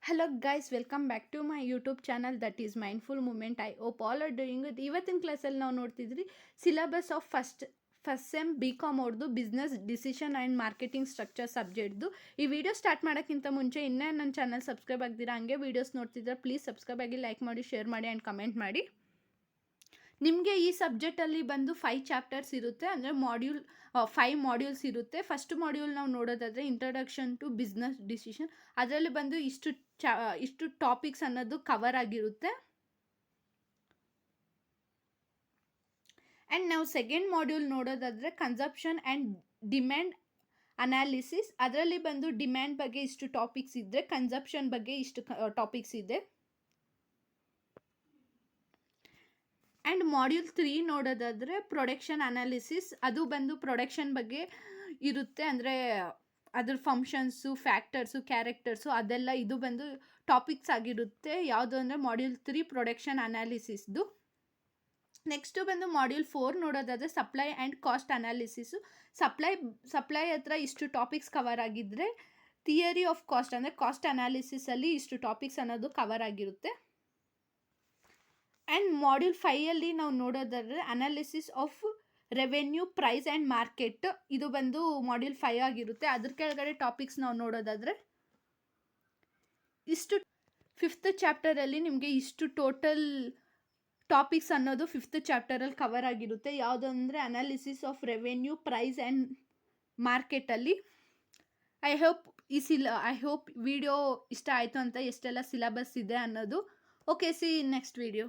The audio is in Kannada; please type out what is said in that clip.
Hello guys, welcome back to my YouTube channel that is Mindful Movement. I hope all are doing good. ಇವತ್ತಿನ ಕ್ಲಾಸಲ್ಲಿ ನಾವು ನೋಡ್ತಿದ್ರಿ syllabus of first sem B com ಅವ್ರದ್ದು business decision and marketing structure ಸಬ್ಜೆಕ್ಟ್ದು. ಈ ವಿಡಿಯೋ ಸ್ಟಾರ್ಟ್ ಮಾಡೋಕ್ಕಿಂತ ಮುಂಚೆ ಇನ್ನೇ ನನ್ನ ಚಾನಲ್ ಸಬ್ಸ್ಕ್ರೈಬ್ ಆಗ್ದಿರಾ ಹಂಗೆ ವೀಡಿಯೋಸ್ ನೋಡ್ತಿದ್ರೆ ಪ್ಲೀಸ್ ಸಬ್ಸ್ಕ್ರೈಬ್ ಆಗಿ, ಲೈಕ್ ಮಾಡಿ, ಶೇರ್ ಮಾಡಿ ಆ್ಯಂಡ್ ಕಮೆಂಟ್ ಮಾಡಿ. ನಿಮಗೆ ಈ ಸಬ್ಜೆಕ್ಟಲ್ಲಿ ಬಂದು 5 ಚಾಪ್ಟರ್ಸ್ ಇರುತ್ತೆ, ಅಂದರೆ 5 ಮಾಡ್ಯೂಲ್ಸ್ ಇರುತ್ತೆ. ಫಸ್ಟ್ ಮಾಡ್ಯೂಲ್ ನಾವು ನೋಡೋದಾದರೆ ಇಂಟ್ರಡಕ್ಷನ್ ಟು ಬಿಸ್ನೆಸ್ ಡಿಸಿಷನ್. ಅದರಲ್ಲಿ ಬಂದು ಇಷ್ಟು ಟಾಪಿಕ್ಸ್ ಅನ್ನೋದು ಕವರ್ ಆಗಿರುತ್ತೆ. ಆ್ಯಂಡ್ ನಾವು ಸೆಕೆಂಡ್ ಮಾಡ್ಯೂಲ್ ನೋಡೋದಾದರೆ ಕನ್ಸಪ್ಷನ್ ಆ್ಯಂಡ್ ಡಿಮ್ಯಾಂಡ್ ಅನಾಲಿಸಿಸ್. ಅದರಲ್ಲಿ ಬಂದು ಡಿಮ್ಯಾಂಡ್ ಬಗ್ಗೆ ಇಷ್ಟು ಟಾಪಿಕ್ಸ್ ಇದ್ದರೆ, ಕನ್ಸಪ್ಷನ್ ಬಗ್ಗೆ ಇಷ್ಟು ಟಾಪಿಕ್ಸ್ ಇದೆ. ಆ್ಯಂಡ್ ಮಾಡ್ಯೂಲ್ 3 ನೋಡೋದಾದರೆ ಪ್ರೊಡಕ್ಷನ್ ಅನಾಲಿಸಿಸ್. ಅದು ಬಂದು ಪ್ರೊಡಕ್ಷನ್ ಬಗ್ಗೆ ಇರುತ್ತೆ, ಅಂದರೆ ಅದ್ರ ಫಂಕ್ಷನ್ಸು, ಫ್ಯಾಕ್ಟರ್ಸು, ಕ್ಯಾರೆಕ್ಟರ್ಸು ಅದೆಲ್ಲ ಇದು ಬಂದು ಟಾಪಿಕ್ಸ್ ಆಗಿರುತ್ತೆ. ಯಾವುದು ಅಂದರೆ ಮಾಡ್ಯೂಲ್ 3 ಪ್ರೊಡಕ್ಷನ್ ಅನಾಲಿಸಿಸ್ದು. ನೆಕ್ಸ್ಟು ಬಂದು ಮಾಡ್ಯೂಲ್ 4 ನೋಡೋದಾದರೆ supply and cost analysis. Supply ಹತ್ರ ಇಷ್ಟು ಟಾಪಿಕ್ಸ್ ಕವರ್ ಆಗಿದ್ದರೆ, ಥಿಯರಿ ಆಫ್ ಕಾಸ್ಟ್ ಅಂದರೆ ಕಾಸ್ಟ್ ಅನಾಲಿಸಿಸಲ್ಲಿ ಇಷ್ಟು ಟಾಪಿಕ್ಸ್ ಅನ್ನೋದು ಕವರ್ ಆಗಿರುತ್ತೆ. ಆ್ಯಂಡ್ ಮಾಡ್ಯೂಲ್ 5ಅಲ್ಲಿ ನಾವು ನೋಡೋದಾದರೆ analysis of revenue, price and market. ಇದು ಬಂದು ಮಾಡ್ಯೂಲ್ 5 ಆಗಿರುತ್ತೆ. ಅದ್ರ ಕೆಳಗಡೆ ಟಾಪಿಕ್ಸ್ ನಾವು ನೋಡೋದಾದರೆ ಇಷ್ಟು 5th ಚಾಪ್ಟರಲ್ಲಿ ನಿಮಗೆ ಇಷ್ಟು ಟೋಟಲ್ ಟಾಪಿಕ್ಸ್ ಅನ್ನೋದು 5th ಚಾಪ್ಟರಲ್ಲಿ ಕವರ್ ಆಗಿರುತ್ತೆ. ಯಾವುದು ಅಂದರೆ analysis of revenue, price and ಮಾರ್ಕೆಟಲ್ಲಿ. ಐ ಹೋಪ್ ವಿಡಿಯೋ ಇಷ್ಟ ಆಯಿತು ಅಂತ, ಎಷ್ಟೆಲ್ಲ ಸಿಲೆಬಸ್ ಇದೆ ಅನ್ನೋದು. Okay, see next video.